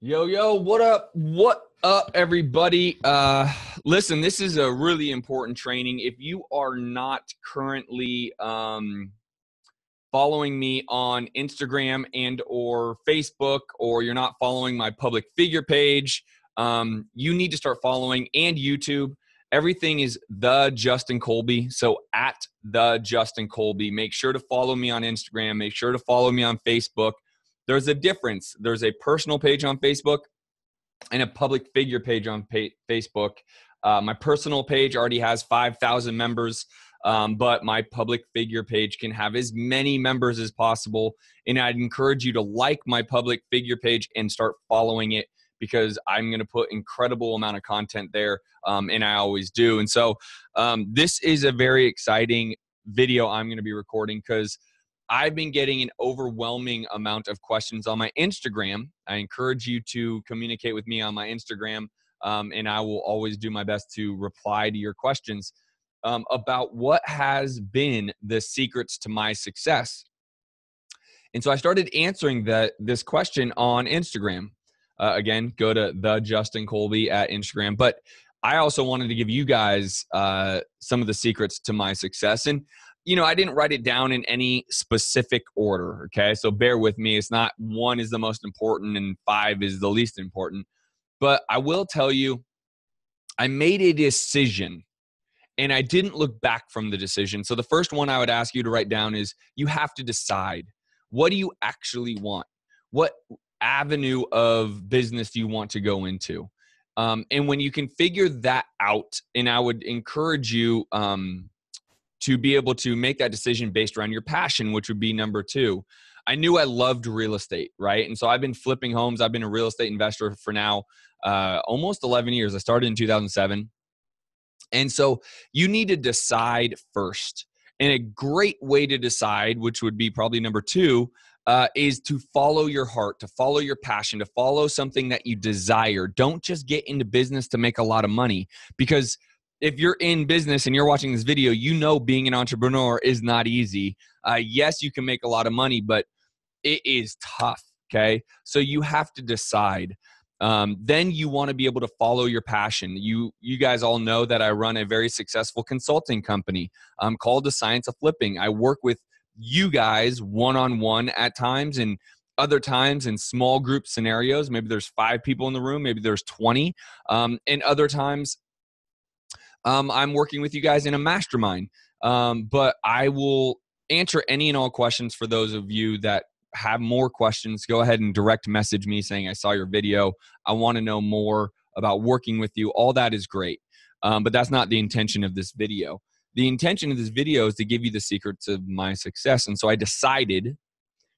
Yo, what up? What up, everybody? Listen, this is a really important training. If you are not currently following me on Instagram and or Facebook, or you're not following my public figure page, you need to start following, and YouTube. Everything is the Justin Colby. So at the Justin Colby. Make sure to follow me on Instagram. Make sure to follow me on Facebook. There's a difference. There's a personal page on Facebook and a public figure page on Facebook. My personal page already has 5,000 members, but my public figure page can have as many members as possible. And I'd encourage you to like my public figure page and start following it, because I'm going to put incredible amount of content there, and I always do. And so this is a very exciting video I'm going to be recording, because I've been getting an overwhelming amount of questions on my Instagram. I encourage you to communicate with me on my Instagram, and I will always do my best to reply to your questions about what has been the secrets to my success. And so I started answering this question on Instagram. Again, go to the Justin Colby at Instagram. But I also wanted to give you guys some of the secrets to my success. And I didn't write it down in any specific order, okay? So bear with me. It's not 1 is the most important and 5 is the least important. But I will tell you, I made a decision, and I didn't look back from the decision. So the first one I would ask you to write down is, you have to decide, what do you actually want? What avenue of business do you want to go into? And when you can figure that out, and I would encourage you to be able to make that decision based around your passion, which would be number 2. I knew I loved real estate, right? And so I've been flipping homes. I've been a real estate investor for now almost 11 years. I started in 2007. And so you need to decide first. And a great way to decide, which would be probably number 2, is to follow your heart, to follow your passion, to follow something that you desire. Don't just get into business to make a lot of money, because if you're in business and you're watching this video, being an entrepreneur is not easy. Yes, you can make a lot of money, but it is tough, okay? So you have to decide. Then you want to be able to follow your passion. You guys all know that I run a very successful consulting company called The Science of Flipping. I work with you guys one-on-one at times, and other times in small group scenarios. Maybe there's 5 people in the room, maybe there's 20. And other times I'm working with you guys in a mastermind. But I will answer any and all questions. For those of you that have more questions, go ahead and direct message me saying, I saw your video, I want to know more about working with you. All that is great. But that's not the intention of this video. The intention of this video is to give you the secrets of my success. And so I decided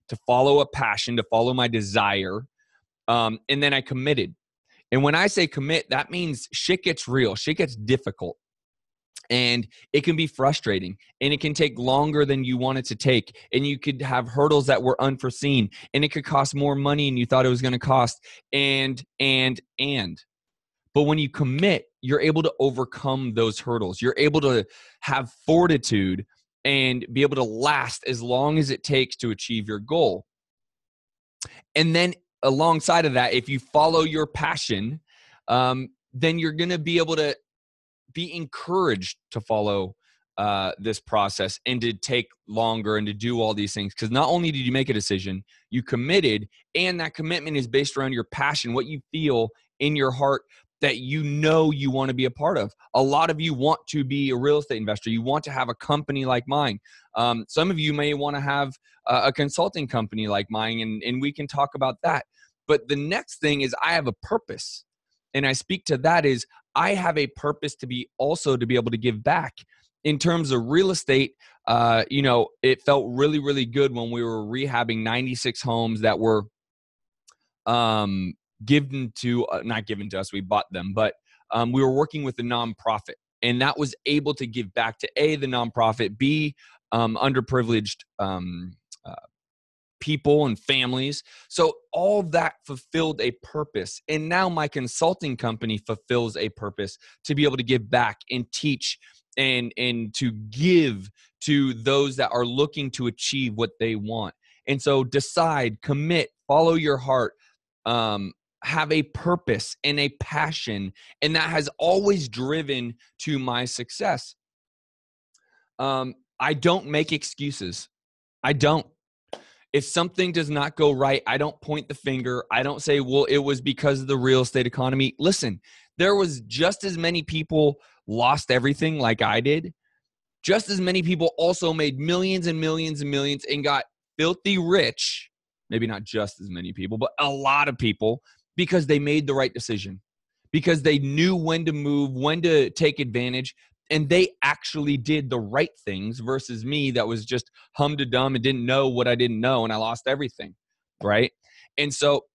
to follow a passion, to follow my desire. And then I committed. And when I say commit, that means shit gets real, shit gets difficult. And it can be frustrating, and it can take longer than you want it to take. And you could have hurdles that were unforeseen, and it could cost more money than you thought it was going to cost. And. But when you commit, you're able to overcome those hurdles. You're able to have fortitude and be able to last as long as it takes to achieve your goal. And then alongside of that, if you follow your passion, then you're going to be able to be encouraged to follow this process and to take longer and to do all these things. Because not only did you make a decision, you committed, and that commitment is based around your passion, what you feel in your heart that you want to be a part of. A lot of you want to be a real estate investor. You want to have a company like mine. Some of you may want to have a consulting company like mine, and we can talk about that. But the next thing is, I have a purpose. And I speak to that is, I have a purpose to be able to give back. In terms of real estate, it felt really, really good when we were rehabbing 96 homes that were not given to us, we bought them, but we were working with a nonprofit, and that was able to give back to A, the nonprofit, B, underprivileged people and families. So all that fulfilled a purpose. And now my consulting company fulfills a purpose to be able to give back and teach and to give to those that are looking to achieve what they want. And so decide, commit, follow your heart, have a purpose and a passion, and that has always driven to my success. I don't make excuses. I don't. If something does not go right, I don't point the finger. I don't say, well, it was because of the real estate economy. Listen, there was just as many people lost everything like I did. Just as many people also made millions and millions and millions and got filthy rich. Maybe not just as many people, but a lot of people, because they made the right decision, because they knew when to move, when to take advantage, and they actually did the right things versus me that was just hum-to-dum and didn't know what I didn't know, and I lost everything, right? And so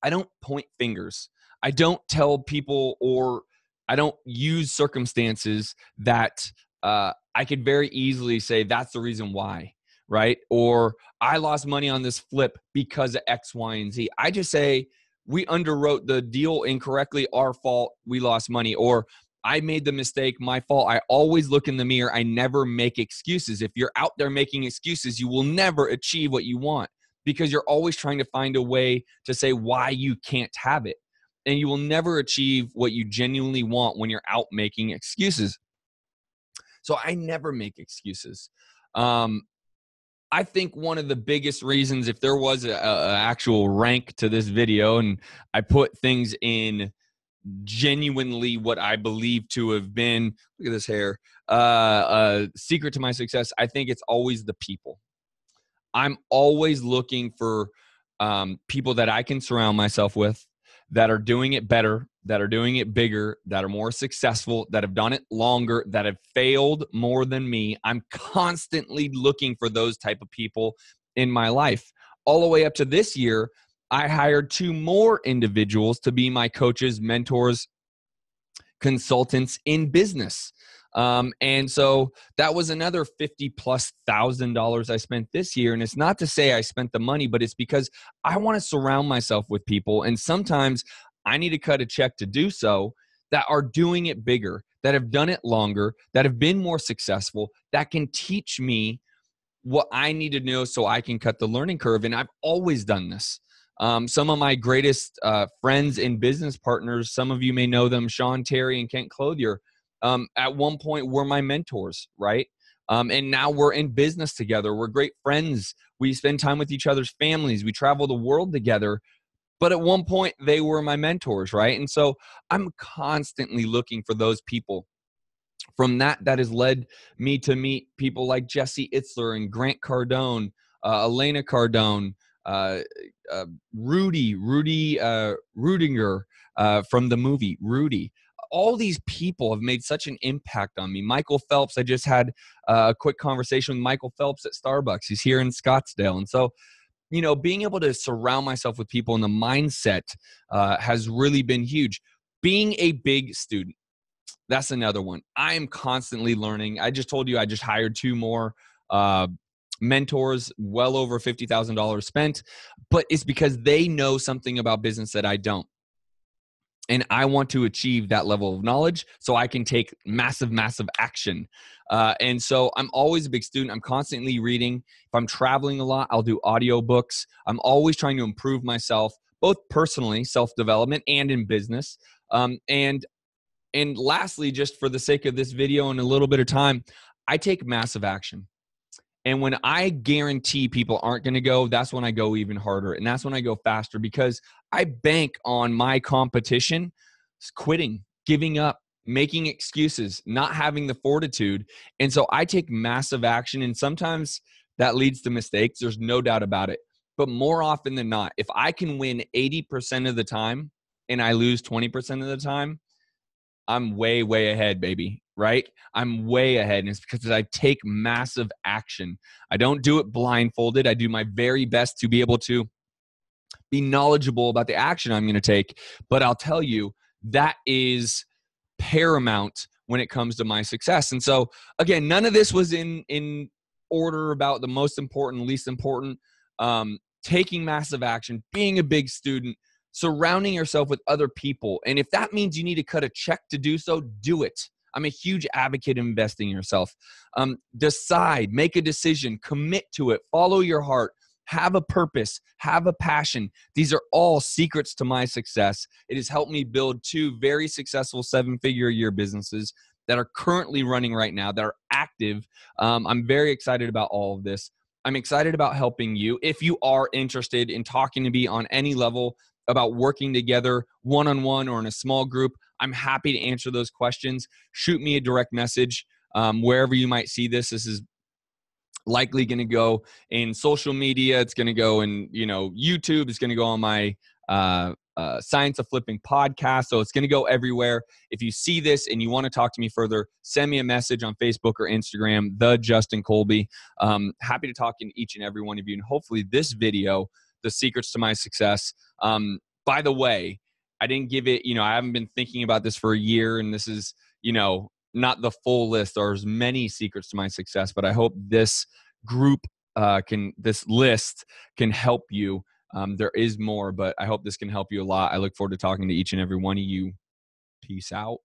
I don't point fingers. I don't tell people, or I don't use circumstances that I could very easily say that's the reason why, right? Or I lost money on this flip because of X, Y, and Z. I just say we underwrote the deal incorrectly, our fault, we lost money. Or I made the mistake, my fault. I always look in the mirror. I never make excuses. If you're out there making excuses, you will never achieve what you want, because you're always trying to find a way to say why you can't have it. And you will never achieve what you genuinely want when you're out making excuses. So I never make excuses. I think one of the biggest reasons, if there was an actual rank to this video and I put things in genuinely what I believe to have been, look at this hair, a secret to my success, I think it's always the people. I'm always looking for people that I can surround myself with that are doing it better, that are doing it bigger, that are more successful, that have done it longer, that have failed more than me. I'm constantly looking for those type of people in my life. All the way up to this year, I hired 2 more individuals to be my coaches, mentors, consultants in business. And so that was another $50,000+ I spent this year. And it's not to say I spent the money, but it's because I want to surround myself with people. And sometimes I need to cut a check to do so, that are doing it bigger, that have done it longer, that have been more successful, that can teach me what I need to know so I can cut the learning curve. And I've always done this. Some of my greatest friends and business partners, some of you may know them, Sean Terry and Kent Clothier, at one point were my mentors, right? And now we're in business together. We're great friends. We spend time with each other's families. We travel the world together. But at one point, they were my mentors, right? And so I'm constantly looking for those people. From that has led me to meet people like Jesse Itzler and Grant Cardone, Elena Cardone, Rudy Rudinger from the movie Rudy. All these people have made such an impact on me. Michael Phelps, I just had a quick conversation with Michael Phelps at Starbucks. He's here in Scottsdale. And so, you know, being able to surround myself with people in the mindset has really been huge. Being a big student, that's another one. I am constantly learning. I just told you I just hired 2 more mentors, well over $50,000 spent, but it's because they know something about business that I don't. And I want to achieve that level of knowledge so I can take massive, massive action. And so I'm always a big student. I'm constantly reading. If I'm traveling a lot, I'll do audiobooks. I'm always trying to improve myself, both personally, self-development, and in business. And lastly, just for the sake of this video and a little bit of time, I take massive action. And when I guarantee people aren't going to go, that's when I go even harder. And that's when I go faster, because I bank on my competition quitting, giving up, making excuses, not having the fortitude. And so I take massive action. And sometimes that leads to mistakes. There's no doubt about it. But more often than not, if I can win 80% of the time and I lose 20% of the time, I'm way, way ahead, baby, right? I'm way ahead. And it's because I take massive action. I don't do it blindfolded. I do my very best to be able to be knowledgeable about the action I'm going to take. But I'll tell you, that is paramount when it comes to my success. And so, again, none of this was in order about the most important, least important. Taking massive action, being a big student, surrounding yourself with other people. And if that means you need to cut a check to do so, do it. I'm a huge advocate of investing in yourself. Decide, make a decision, commit to it, follow your heart, have a purpose, have a passion. These are all secrets to my success. It has helped me build 2 very successful 7-figure-a-year businesses that are currently running right now, that are active. I'm very excited about all of this. I'm excited about helping you. If you are interested in talking to me on any level about working together one-on-one or in a small group, I'm happy to answer those questions. Shoot me a direct message wherever you might see this. This is likely going to go in social media. It's going to go in, YouTube. It's going to go on my Science of Flipping podcast. So it's going to go everywhere. If you see this and you want to talk to me further, send me a message on Facebook or Instagram, the Justin Colby. Happy to talk to each and every one of you. And hopefully this video, the secrets to my success. By the way, I didn't give it, I haven't been thinking about this for a year, and this is, not the full list. There's many secrets to my success, but I hope this group this list can help you. There is more, but I hope this can help you a lot. I look forward to talking to each and every one of you. Peace out.